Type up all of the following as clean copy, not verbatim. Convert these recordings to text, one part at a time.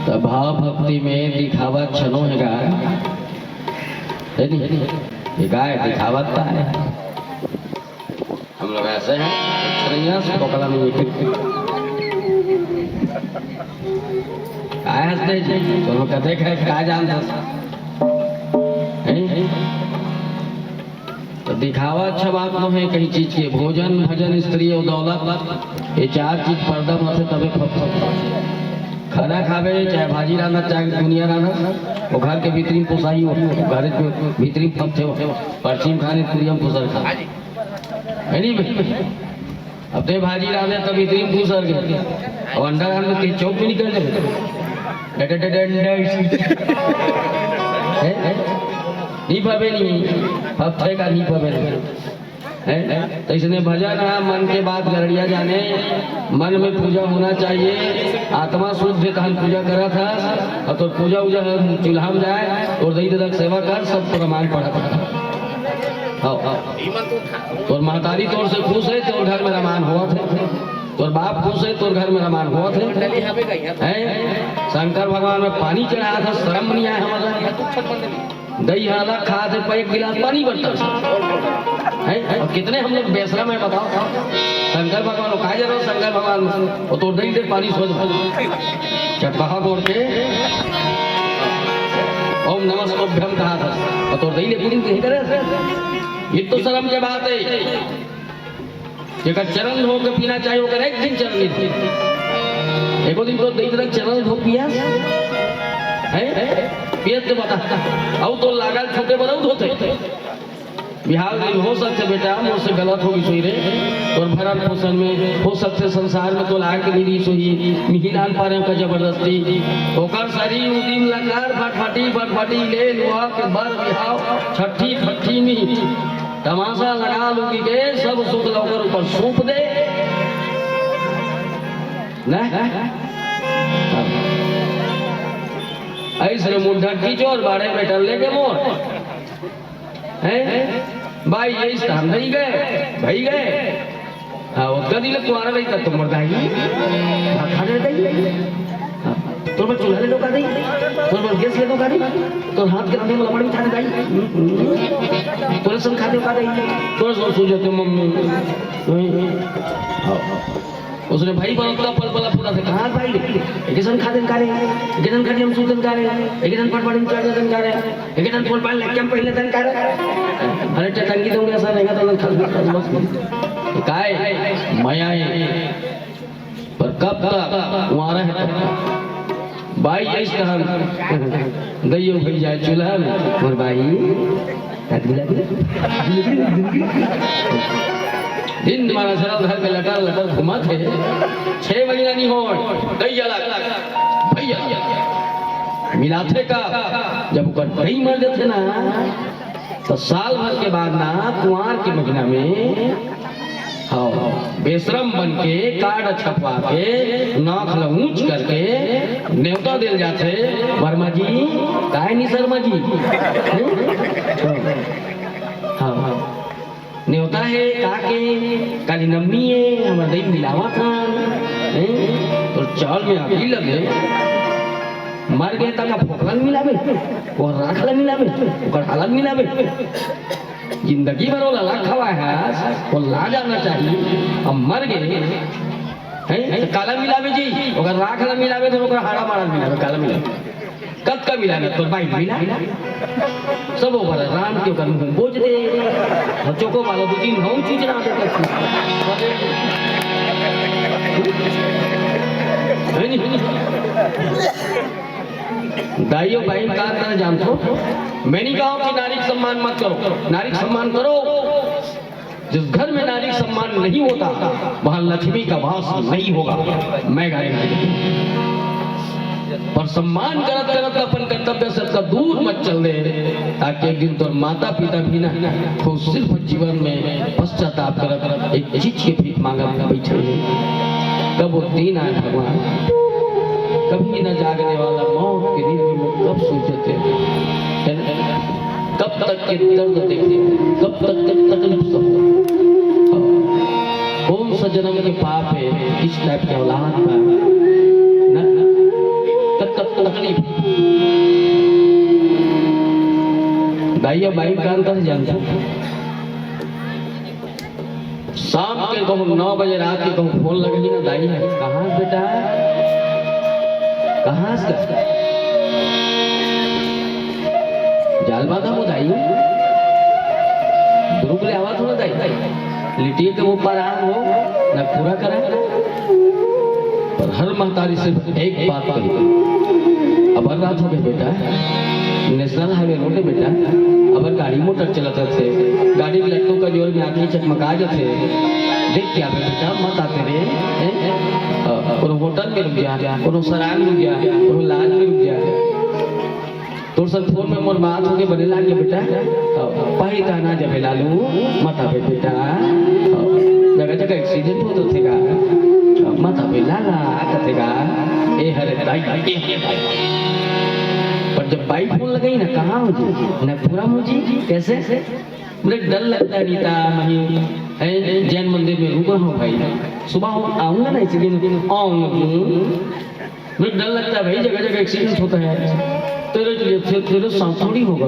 तो भाव भक्ति में दिखावा छनो है गाय, ये गाय दिखावता है। हम लोग ऐसे हैं पकड़ा नहीं काय हंसते तो लोग कहते हैं क्या जानता तो दिखावा अच्छा बात न है कहीं चीज की। भोजन भजन स्त्री और दौलत ये चार चीज पर्दा में से तबे खाना खावे चाहे भाजी राना चाहे दुनिया राना वो घर के भीतरी में पोसाई हो घर के भीतरी फंसे हो पश्चिम खाने तुरियम पोसर खा है नहीं भाई। अब तो भाजी राने तो भीतरी में पोसर गए और अंडा राने के चौक में निकल जाए नहीं पवे नहीं फंसे का नहीं पवे तो इसने भजन है मन के बात गरड़िया जाने मन में पूजा होना चाहिए। आत्मा शुद्ध तहन पूजा करा था और तो पूजा उजा चूल्हा में जाए और दही दलक सेवा कर सब तो रामायण पढ़ा था। और महतारी तौर से खुश है तो घर में रामायण हुआ थे, तोर बाप खुश है तो घर में रामायण हुआ थे। शंकर भगवान में पानी चढ़ाया था शर्म नहीं आया हमारा दही हाला खा थे पर एक गिलास पानी बनता है। और कितने हम लोग बेशरम है बताओ। शंकर भगवान को कहा जा रहा शंकर भगवान वो तो दही दे पानी सोच चटपहा बोल के ओम नमः शिवाभ्यम कहा था और तो दही ले पूरी नहीं करे। ये तो शर्म की बात है। एक चरण धो के पीना चाहिए होकर एक दिन चरण नहीं थी एक दिन तो दही तक चरण धो पिया है पियत बता अब तो लागल छोटे बड़े धोते बिहार में हो सकते बेटा मुझसे गलत होगी सोई रे और भरण पोषण में हो सकते संसार में तो लाग मिली सोई मिहिलान पारे का जबरदस्ती होकर शरीर उदिम लकार फटफटी ले लुआ के बर बिहाव छठी फट्ठी में तमाशा लगा लूगी के सब सुख लौकर ऊपर सूप दे न ऐसे मुंडा कीचोर बाड़े बैठल लेके मोर हैं भाई यही स्थान नहीं गए भाई गए हाँ वो कदी लग तुम्हारा नहीं था तुम मरदाई खाने दई तो मैं चूल्हा ले दो का दई तो मैं गैस ले दो का दई तो हाथ के अंदर लपड़ी उठाने दई तो सब खा दो का दई तो सो जाते मम्मी उसने भाई बनता पल पला पूरा से कहां भाई एकसन खादन कारे एकसन खादी हम सुतन कारे एकसन पटपड़न चढ़न कारे एकसन पोल पाल लेके हम पहले तन कारे अरे टंगी दूंगे ऐसा रहेगा तो खा काय माया है पर कब तक वहां है भाई इस तरह गइयो भई जाए चूल्हा में और भाई दिन हमारा सरल घर में लटर घुमा थे 6 महीना नहीं हो भैया मिला थे का जब कहीं मर जाते ना तो साल भर के बाद ना कुंवार के महीना में हाँ बेशरम बन के कार्ड छपवा के नाक ऊंच करके न्योता दिल जाते वर्मा जी काय नहीं शर्मा जी हाँ न्योता है काके काली नम्मी है हमारा दही मिलावा था तो चावल में आगी लगे मर गए तक फोकलन मिलावे और राखला मिलावे और हालत मिलावे जिंदगी भर वो लाख खवा है वो ला जाना चाहिए हम मर गए हैं तो काला मिलावे जी अगर राखला मिलावे तो हाड़ा मारा मिलावे काला मिलावे कब का मिलावे तो भाई मिला सब वो भला राम के ऊपर बोझ दे चौको वाला 2-3 भाव चूचना दाइयों भाई का करना जानते हो मैं नहीं कहा कि नारी सम्मान मत करो नारी सम्मान करो जिस घर में नारी सम्मान नहीं होता वहां लक्ष्मी का वास नहीं होगा मैं गारंटी पर सम्मान करत करत अपन कर्तव्य से तो दूर मत चल दे ताकि एक दिन तो माता पिता भी ना खुद सिर्फ जीवन में पश्चाताप करत एक चीज के भीख मांगा बैठे कब वो दिन आए भगवान कभी न जागने वाला मौत के दिन में कब सोचते कब तक के दर्द देखे कब तक के तकलीफ सहो कौन सा जन्म के पाप है किस टाइप के औलाद का तकलीफ दाइया बाई का अंतर जानता शाम के कहूँ 9 बजे रात के कहूँ फोन लगेगी ना दाई है कहाँ बेटा कहाँ से जाल बाधा हो दाई ध्रुव ले आवा थोड़ा दाई लिटिए के ऊपर आ हो ना पूरा करा पर हर महतारी सिर्फ एक बात कही अब रात हो गई बेटा नेशनल हाईवे रोड बेटा अबर गाड़ी मोटर चलते थे गाड़ी के लट्टू का जोर में आगे चकमका थे देख क्या बेटा मत आते रे कोनो होटल में रुक जा कोनो सराय में रुक जा कोनो लाज में रुक जा तो सर फोन में मोर बात होके बने लागे बेटा पाही ताना जबे लालू मत आवे बेटा जगह जगह एक्सीडेंट हो तो थेगा मत आवे लाला कथेगा ए हरे दाई पर जब बाइक फोन लगाई ना कहाँ हो जी ना पूरा हो जी कैसे मुझे डर लगता है रीता मही जैन मंदिर में रुका हूँ भाई सुबह आऊंगा ना इसलिए आऊंगा मुझे डर लगता है भाई जगह जगह एक्सीडेंट होता है तेरे साथ थोड़ी होगा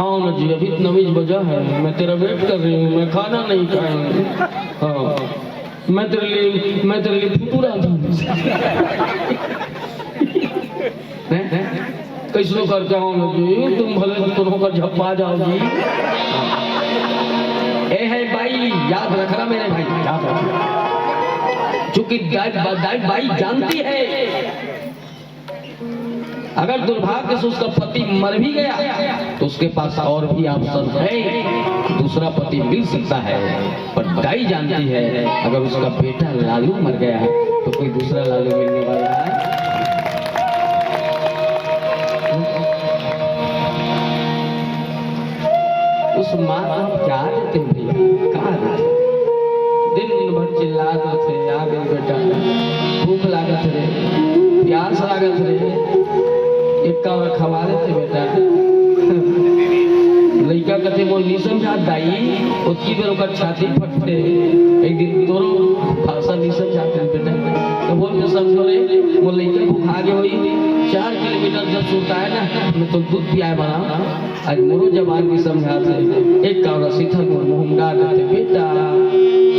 आओ ना जी अभी 9 बजा है मैं तेरा वेट कर रही हूँ मैं खाना नहीं खाऊंगी हाँ मैं तेरे लिए फुटूरा कैसे करके आओ जी तुम भले तुम होकर झप्पा जाओ जी ए है भाई याद रखना मेरे भाई याद रखना चूंकि बाई जानती है अगर दुर्भाग्य से उसका पति मर भी गया तो उसके पास और भी ऑप्शन है दूसरा पति मिल सकता है पर दाई जानती है अगर उसका बेटा लालू मर गया तो कोई दूसरा लालू मिलने वाला है उस माँ को क्या देते भैया कहाँ देते दिन भर चिल्लाते थे आ गई बेटा भूख लागत रे प्यास लागत रे एक का खवा देते बेटा लड़का कहते वो नहीं समझा दाई उसकी बेर ओकर छाती फटते एक दिन दोनों भाषा नहीं समझाते बेटा तो बोल के समझो रे वो लड़का भूखा गए हुई 4 किलोमीटर जब सुनता है ना मैं तो दूध पियाए बना आज मोरो जवान भी समझाते एक का सीथल मुंह डाल देते बेटा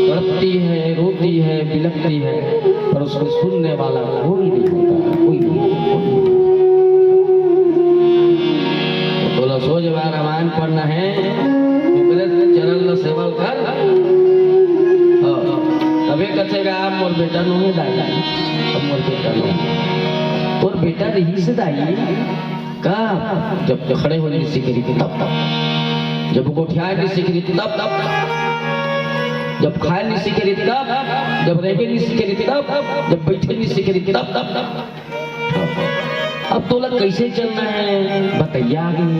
तड़पती है रोती है बिलखती है पर उसको सुनने वाला कोई नहीं होता कोई नहीं तो सोच बार रामायण पढ़ना है चरण सेवल कर तबे कथेगा आप मोर बेटा नो है दाई अब मोर बेटा नो और बेटा रही से दाई का जब खड़े होने सीख रही थी तब जब गोठियाए नहीं सीख रही थी तब जब खाए नहीं सीख रही थी तब जब रहने नहीं सीख रही थी तब जब बैठे नहीं सीख रही थी तब अब तो लग कैसे चलना है बतैया गई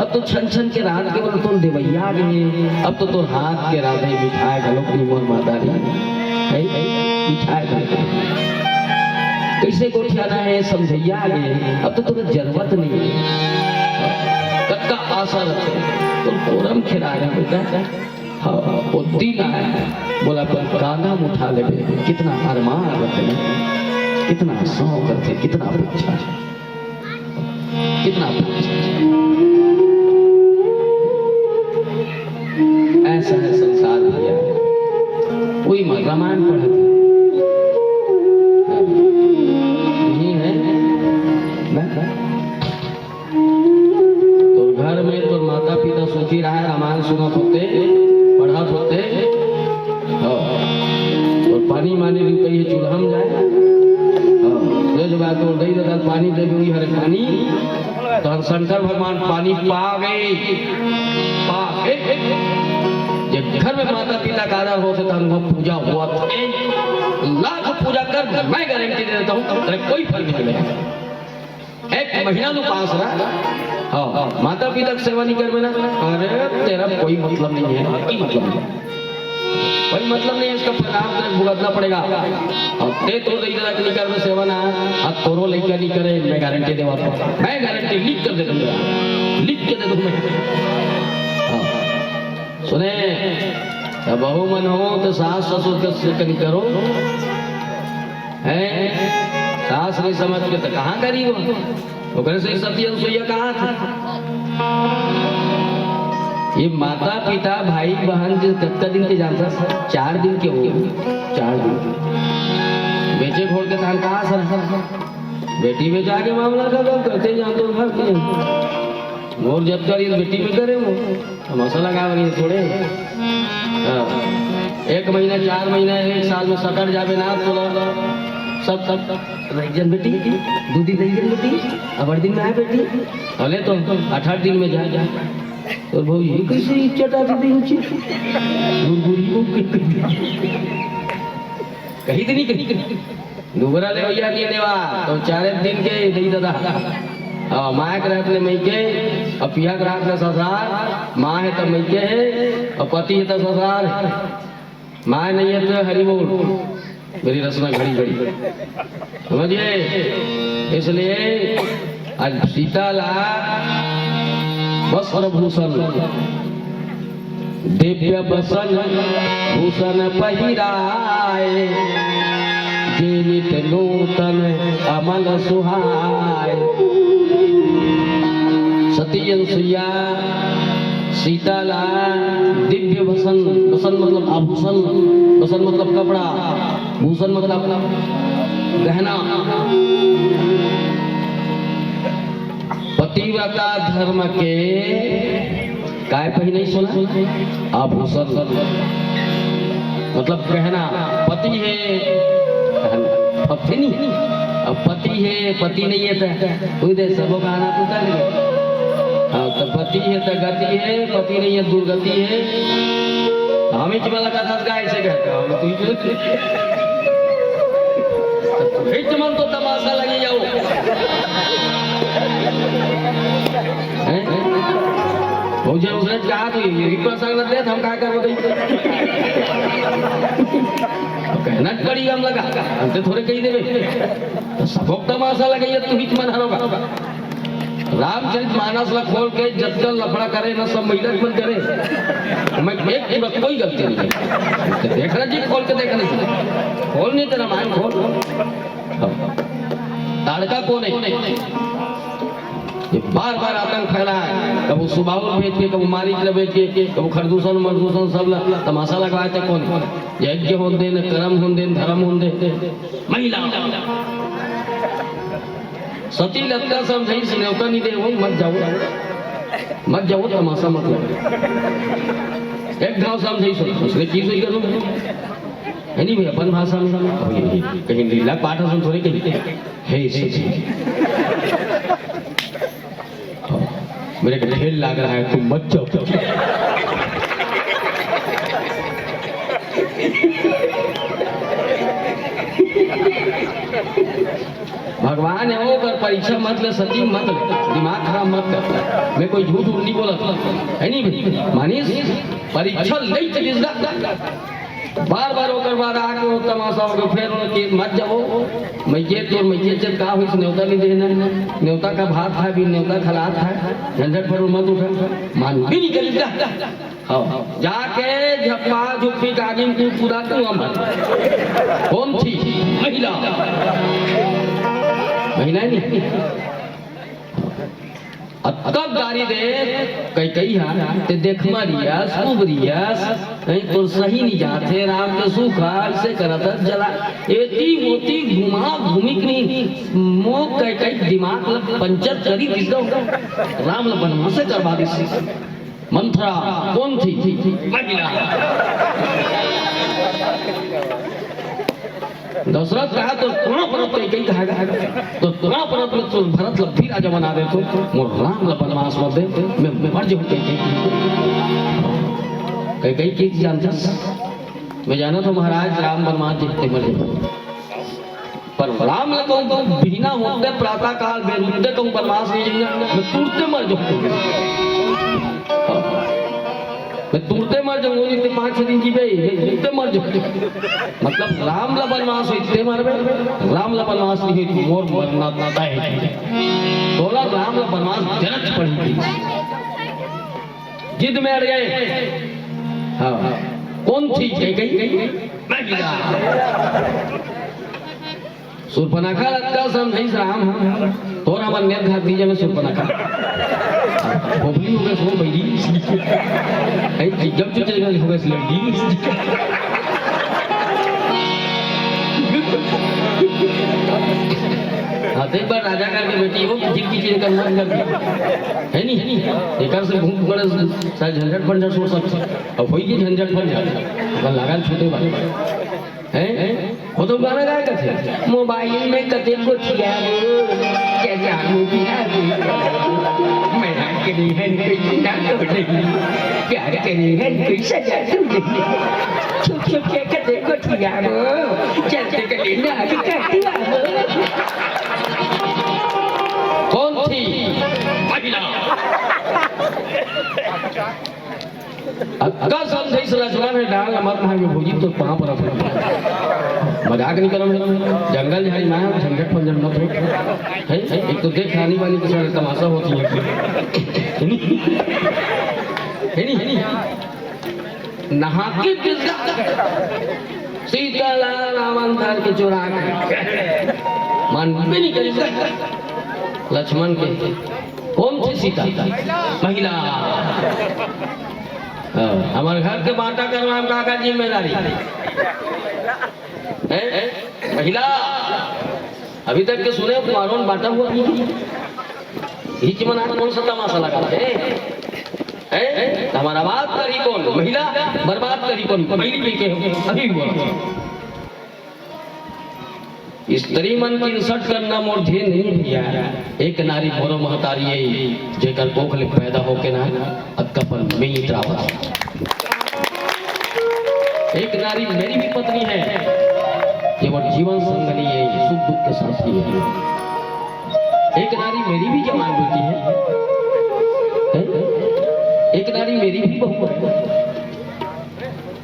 अब तो छन छन के रात के बोल तुम देवैया गए अब तो तुम हाथ के राधे मिठाई गलो अपनी मोर माता री मिठाई गलो कैसे गोठियाना है समझैया गए अब तो तुम्हें जरूरत नहीं है कब का आशा रखे तुम कोरम खिला रहे बेटा हाँ वो दिन आया बोला तुम कांधा उठा ले कितना अरमान रखे कितना शौक करते कितना अपेक्षा कितना ऐसा है संसार भैया कोई रामायण पढ़ा नहीं है तो घर में तो माता पिता सोची रहा है रामायण सुनत होते पढ़त होते और पानी मानी कही चूल्हा में जाए तो दही दादा पानी दे दूंगी हरे पानी तो शंकर भगवान पानी पा गए जब घर में माता पिता का आदर हो तो अनुभव पूजा हुआ लाख पूजा कर मैं गारंटी दे देता हूँ तेरे कोई फर्क नहीं पड़ेगा 1 महीना तो पास रहा हाँ माता पिता की सेवा नहीं कर ना अरे तेरा कोई मतलब नहीं है कोई मतलब नहीं कोई मतलब नहीं है इसका परिणाम तेरे भुगतना पड़ेगा और ते तो नहीं कर सेवा ना अब तोरो लड़का नहीं करे मैं गारंटी देवा मैं गारंटी लिख कर दे दूंगा लिख के दे दूंगा सुने बहु मन हो तो सास ससुर का करो है सास नहीं समझ के तो कहाँ करी वो करे से सती अनुसुईया कहाँ था। ये माता पिता भाई बहन जो कितना दिन के जानता 4 दिन के हो 4 दिन बेचे खोल के धान कहाँ सर बेटी में जाके मामला करते जानते और जब कर ये बेटी में करे वो मसाला लगा रही है थोड़े 1 महीना 4 महीना 1 साल में सकड़ जावे ना तो सब रहीजन बेटी दूधी रहीजन बेटी अब 8 दिन में आए बेटी भले तो 18 दिन में जा और भाई ये कैसे चटा दी ऊंची कहीं तो नहीं कहीं दुबरा ले भैया की देवा तो 4 दिन के नहीं दादा माँ के रहते मई के और पिया के रहते ससुराल माँ है तो मई के है और पति है तो ससुराल माँ नहीं है तो हरी बोल मेरी रचना घड़ी घड़ी समझिए। इसलिए आज सीता ला वस्त्र भूषण दिव्य बसन भूषण पहिराए जीवित नूतन अमल सुहाय। सती अनुसुईया सीता ला दिव्य भूषण भूषण मतलब आभूषण भूषण मतलब कपड़ा भूषण मतलब गहना पतिव्रता धर्म के काय पही नहीं सुना आभूषण मतलब गहना पति है पत्नी अब पति है पति नहीं है तो कोई दे सबों का आना पूछा नहीं। हाँ तो पति है तो गति है पति नहीं है दुर्गति है। हमें चमल का था ऐसे कहता हूँ तू चमल तो तमाशा लगे जाओ मुझे उसने कहा तो ये प्रसंग दे हम क्या कर कहना पड़ी हम लगा हम तो थोड़े कही देवे सबको तमाशा लगे तू हिच मन हरोगा। रामचरित मानस ला खोल के जत्कल लफड़ा करे ना सब महिला मन करे मैं एक पूरा कोई गलती नहीं है देखना जी खोल के देखना चाहिए खोल नहीं तेरा मान खोल ताड़का कौन है ये बार बार आतंक फैला है कब सुबाउल भेज के कब मारी भेज के कब खरदूषण मरदूषण सब तमाशा लगवाए थे कौन यज्ञ हो दे कर्म हो दे धर्म हो दे महिला सती लगता समझी न्योता नहीं दे वो मत जाओ तमाशा मत एक गाँव समझी उसने चीज हुई करूँ है नहीं भाई अपन भाषा में कहीं लीला पाठ सुन थोड़ी कहीं है मेरे को ढेर लग रहा है तुम मत जाओ भगवान है वो कर परीक्षा मत ले सती मत ले दिमाग खराब मत कर मैं कोई झूठ नहीं बोला है नहीं भाई मानिस परीक्षा नहीं चली बार बार होकर बार आके वो तमाशा होगा फिर मत जाओ मैं ये चल कहा हुई न्योता नहीं देना न्योता का भात है भी न्योता खलात है झंझट पर मत उठा मान भी नहीं करी हाँ जाके झपा झुप्पी कागिम की पूरा तू अमर कौन थी महिला नहीं तब गाड़ी दे कई ते देख मरियस उबरियस कहीं तो सही नहीं जाते राम के सुखा से करत जला एती मोती घुमा घूमिक नहीं मोह कई दिमाग ल पंचर करी दिस दो राम ल बनवा से करवा दिस मंत्रा कौन थी महिला। दशरथ कहा तो तुरा परत कई कहा तो तुरा परत में तो भरत लब्धी राजा बना दे तो मोर राम ल बनवास मत दे मैं मर जाऊं कई चीज जानता मैं जाना तो महाराज राम बनवास जीतते मर जाए पर राम ल कहूं बिना होते प्रातः काल बेरुते कहूं बनवास नहीं जाऊंगा मैं तुरते मर जाऊं मैं तुरते मर जाऊंगा नहीं 5-6 दिन की तुरते मर जाऊंगा मतलब राम ला बनवास इतने मरबे राम ला बनवास नहीं हुई मोर मरना तय है बोला राम ला बनवास जरूरत पड़ी जिद में अड़ गए। हाँ कौन थी गई सुर्पनखा लटका समझाइस राम तोरा मन ने घात दीजे में सुर्पनखा बोबली हो गए सो बैरी ऐ जब चल गए हो गए लड़की हाँ तो एक बार राजा करके बेटी हो जिनकी चीज का मन कर दी है नहीं एक से घूम बड़ा झंझट बन जा सोच सकते अब कोई की झंझट बन जा अगर लगा छोटे बात है वो तो गाना गाया करते मोबाइल में कते को थिया क्या जानू दिया मैं करी है कोई ना तो नहीं प्यार करी है कोई सजा तो नहीं छुप छुप के कते को थिया चलते कटे ना अभी कहती कौन थी महिला अक्का समझे इस रचना में डाल मत भागे भोजी तो पांव पर मजाक नहीं करो जंगल झाड़ी में झंझट पंजट मत हो है एक तो देख खानी वाली के साथ तमाशा होती है नहीं नहा के सीता रावण धर के चुरा मन भी नहीं करेगा लक्ष्मण के कौन थी सीता महिला हमारे घर के बांटा करवा काका जिम्मेदारी महिला अभी तक के सुने कुमारों बांटा हुआ हिच मना कौन सा तमाशा लगा हमारा बात करी कौन महिला बर्बाद करी कौन पहली के अभी हुआ स्त्री मन की इंसल्ट करना मोर ध्येय नहीं भैया एक नारी मोरो महतारी जेकर कोखले पैदा होके ना अक्कापन में इतरावत एक नारी मेरी भी पत्नी है ये वो जीवन संगनी है सुख दुख के साथी है एक नारी मेरी भी जवान बेटी है एक नारी मेरी भी बहू है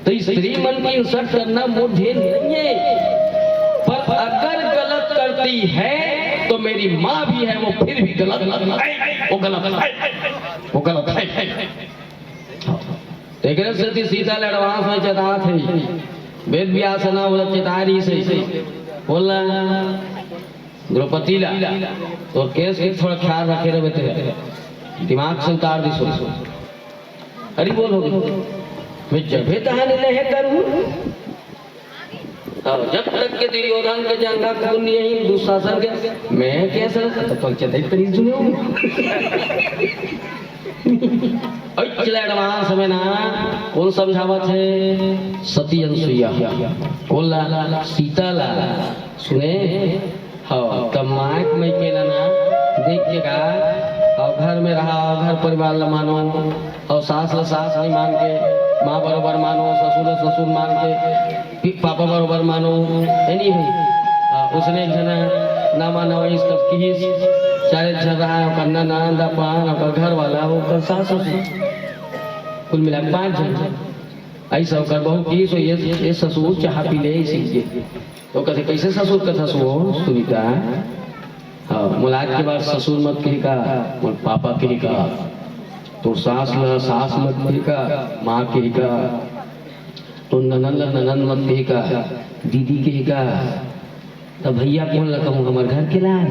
तो स्त्री मन की इंसल्ट करना मोर ध्येय नहीं है पर अगर गलत करती है तो मेरी माँ भी है वो फिर भी गलत वो गलत है सरस्वती सीता एडवांस में चेता थे वेद व्यास ना बोला चेतारी से बोला द्रौपदी ला तो केस के थोड़ा ख्याल रखे रहे थे दिमाग से उतार दी सोच अरे बोलो मैं जब नहीं करूँ जब तक के दुर्योधन के जंगा खून यही दुशासन के मैं कैसे तो चले करी सुनो चले एडवांस में ना कौन समझावत है सती अनुसुईया बोला सीता ला सुने हाँ कमाक में के ना देख के का और घर में रहा और घर परिवार ला मानो और सास नहीं मान के माँ बरोबर मानो ससुर मान के पापा बरोबर मानो नहीं भाई उसने एक जना ना मानो इस तब की चारे जन रहा है करना नांदा पान और घर वाला वो कर सास कुल मिला 5 जन ऐसा कर बहु की सो ये ससुर चाह पी ले इसी तो कहते कैसे ससुर का ससुर सुनीता हाँ मुलाकात के बाद ससुर मत कही का पापा कही का तो सास मत कही का माँ कही का तो ननन मत कही का दीदी कही का तो भैया कौन लगाऊं हमारे घर के लाज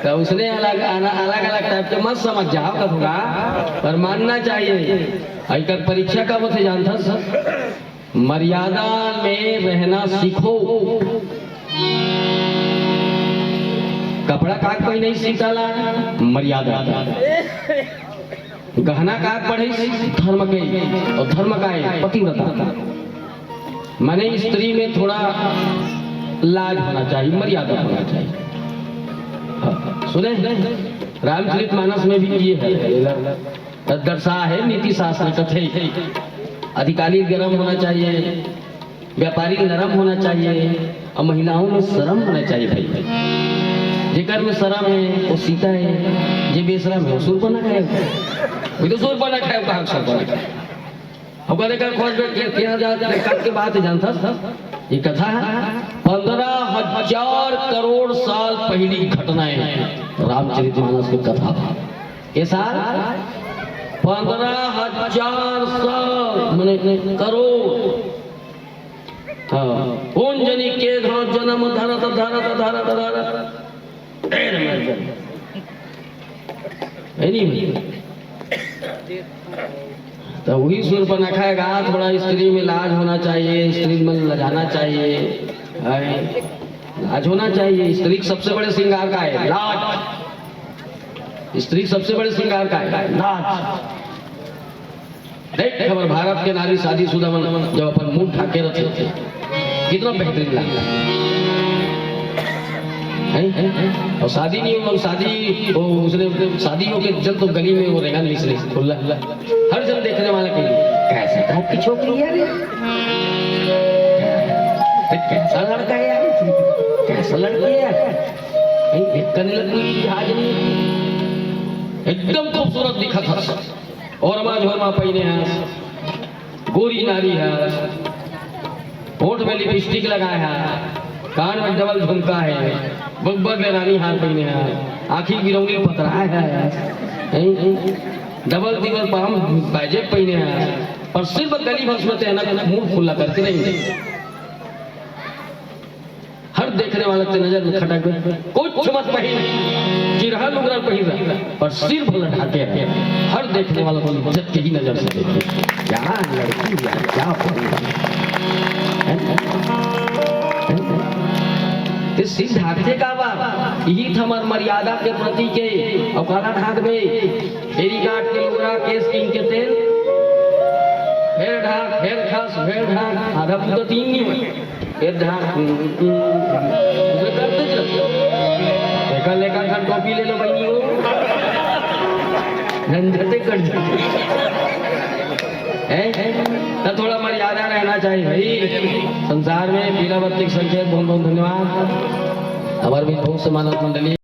तो उसने अलग टाइप के मत समझ जाओ कथुआ पर मानना चाहिए आजकल परीक्षा का मुझे जानता सर मर्यादा में रहना सीखो कपड़ा काट कोई नहीं सीखला मर्यादा गहना काट पढ़े धर्म के और धर्म का पतिव्रता माने स्त्री में थोड़ा लाज होना चाहिए मर्यादा होना चाहिए सुने रामचरितमानस में भी ये है दर्शा है नीति शास्त्र कथे अधिकारी गर्म होना चाहिए व्यापारी नरम होना चाहिए और महिलाओं में शर्म होना चाहिए भाई जेकर में शर्म है वो सीता है जे बेशरम है वो सूर बना खाए वो तो सूर बना खाए कहाँ सर बना खाए अब लेकर खोज किया जाता के बात जानता था ये कथा 15,000 करोड़ साल पहली घटनाएं रामचरितमानस की कथा ये साल 15,000 साल मने करो कौन जनी के घाव जन्म धरत धरत धरत धरत ढेर मर जाए तो वही शूर्पणखा का हाथ बड़ा स्त्री में लाज होना चाहिए, स्त्री में लजाना चाहिए, लाज होना चाहिए। स्त्री सबसे बड़े श्रृंगार का है लाज। स्त्री सबसे बड़े श्रृंगार का है लाज। देख खबर भारत के नारी शादीशुदा जब अपन मुंह ढाके रखे थे कितना बेहतरीन लगता है। और शादी नहीं हो, शादी वो उसने शादी हो के जब तो गली में वो रहेगा मिसरी खुला हर जन देखने वाला के लिए कैसा टाइप की छोकरी है रे, कैसा लड़का है यार, कैसा लड़की है यार, एक करने लगी जहाज नहीं एकदम खूबसूरत दिखा था। और झोरमा पहने हैं, गोरी नारी है, होंठ में लिपस्टिक लगाया है, कान में डबल झुमका है, बब्बर में रानी हार पहने हैं, आँखी गिरौनी पतरा है, डबल दिबल पाम बाजे पहने हैं, और सिर्फ गली भस में तेना मुंह खुला करके नहीं। हर देखने वाले के नजर में खटक गए, कुछ मत पहन चिरहा लुगरा पहन रहा पर सिर भला ढाके रहे। हर देखने वाला को इज्जत की ही नजर से देखे, क्या लड़की यार क्या सिर ढाकते का बात यही था हमार मर्यादा के प्रति के। और काला ढाक दे फेरी काट के लुगरा केस किंग के तेल फेर ढाक फेर खस फेर ढाक आधा तो तीन नहीं हुए फिर ढाक करते चल लेकर घर टोपी ले लो भाई हो झंझटे कट तो थोड़ा मर्यादा रहना चाहिए भाई संसार में। पीला बत्ती संकेत बहुत बहुत धन्यवाद। हमारे भी बहुत से मानव मंडली।